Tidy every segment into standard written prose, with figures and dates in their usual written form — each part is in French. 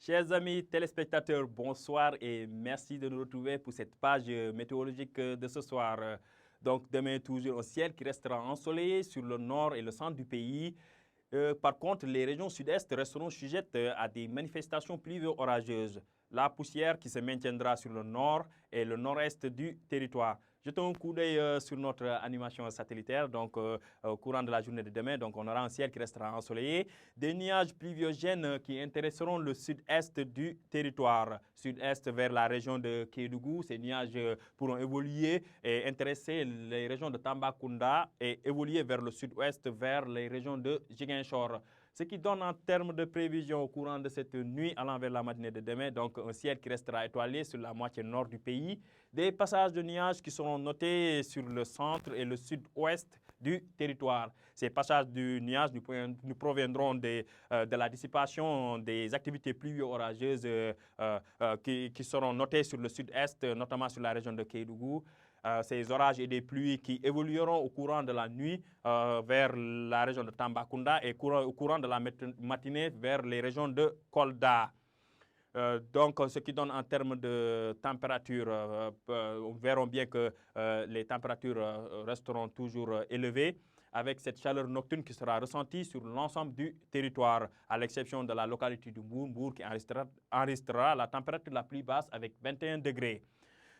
Chers amis téléspectateurs, bonsoir et merci de nous retrouver pour cette page météorologique de ce soir. Donc demain, toujours un ciel qui restera ensoleillé sur le nord et le centre du pays. Par contre, les régions sud-est resteront sujettes à des manifestations pluvieuses orageuses. La poussière qui se maintiendra sur le nord et le nord-est du territoire. Jetons un coup d'œil sur notre animation satellitaire, donc au courant de la journée de demain. Donc on aura un ciel qui restera ensoleillé, des nuages pluviogènes qui intéresseront le sud-est du territoire. Sud-est vers la région de Kédougou, ces nuages pourront évoluer et intéresser les régions de Tambacounda et évoluer vers le sud-ouest vers les régions de Ziguinchor. Ce qui donne en termes de prévision au courant de cette nuit allant vers la matinée de demain, donc un ciel qui restera étoilé sur la moitié nord du pays, des passages de nuages qui seront notés sur le centre et le sud-ouest du territoire. Ces passages de nuages nous proviendront de la dissipation des activités pluvio-orageuses qui seront notées sur le sud-est, notamment sur la région de Kédougou. Ces orages et des pluies qui évolueront au courant de la nuit vers la région de Tambacounda et au courant de la matinée vers les régions de Kolda. Donc, ce qui donne en termes de température, nous verrons bien que les températures resteront toujours élevées avec cette chaleur nocturne qui sera ressentie sur l'ensemble du territoire, à l'exception de la localité de Mbour qui enregistrera la température la plus basse avec 21 degrés.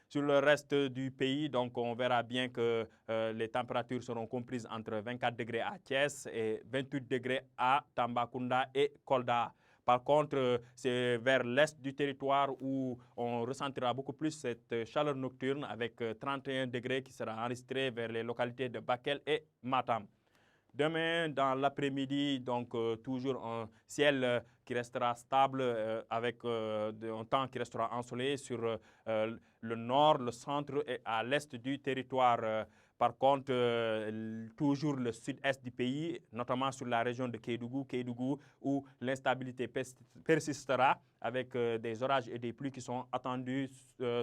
Sur le reste du pays, donc, on verra bien que les températures seront comprises entre 24 degrés à Thiès et 28 degrés à Tambacounda et Kolda. Par contre, c'est vers l'est du territoire où on ressentira beaucoup plus cette chaleur nocturne avec 31 degrés qui sera enregistré vers les localités de Bakel et Matam. Demain, dans l'après-midi, donc toujours un ciel qui restera stable avec un temps qui restera ensoleillé sur le nord, le centre et à l'est du territoire. Par contre, toujours le sud-est du pays, notamment sur la région de Kédougou où l'instabilité persistera avec des orages et des pluies qui sont attendus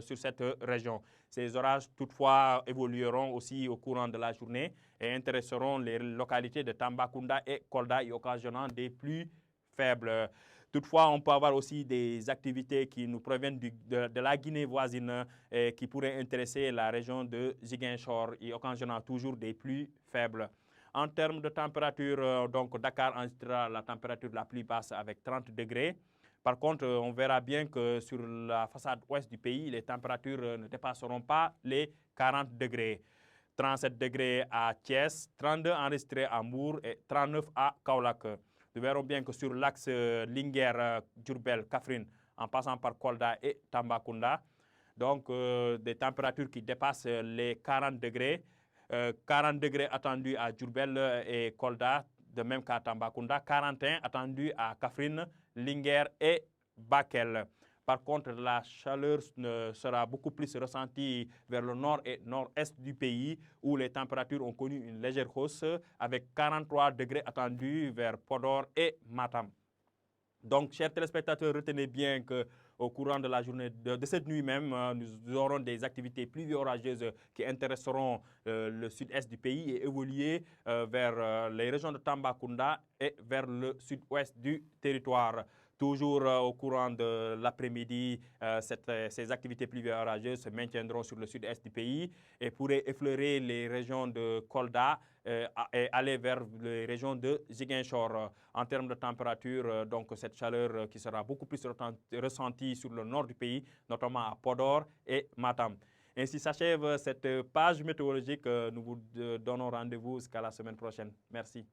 sur cette région. Ces orages, toutefois, évolueront aussi au courant de la journée et intéresseront les localités de Tambacounda et Kolda et occasionnant des pluies faibles. Toutefois, on peut avoir aussi des activités qui nous proviennent de la Guinée voisine et qui pourraient intéresser la région de Ziguinchor et occasionnant toujours des pluies faibles. En termes de température, donc Dakar enregistrera la température la plus basse avec 30 degrés. Par contre, on verra bien que sur la façade ouest du pays, les températures ne dépasseront pas les 40 degrés. 37 degrés à Thiès, 32 enregistrés à Mbour et 39 à Kaolack. Nous verrons bien que sur l'axe Linguère, Diourbel, Kaffrine, en passant par Kolda et Tambacounda, donc des températures qui dépassent les 40 degrés. 40 degrés attendus à Diourbel et Kolda, de même qu'à Tambacounda, 41 attendus à Kaffrine, Linguère et Bakel. Par contre, la chaleur sera beaucoup plus ressentie vers le nord et nord-est du pays où les températures ont connu une légère hausse avec 43 degrés attendus vers Podor et Matam. Donc, chers téléspectateurs, retenez bien qu'au courant de la journée de cette nuit même, nous aurons des activités pluvio-orageuses qui intéresseront le sud-est du pays et évoluer vers les régions de Tambacounda et vers le sud-ouest du territoire. Toujours au courant de l'après-midi, ces activités pluvio-orageuses se maintiendront sur le sud-est du pays et pourraient effleurer les régions de Kolda et aller vers les régions de Ziguinchor. En termes de température, donc cette chaleur qui sera beaucoup plus ressentie sur le nord du pays, notamment à Podor et Matam. Ainsi s'achève cette page météorologique. Nous vous donnons rendez-vous jusqu'à la semaine prochaine. Merci.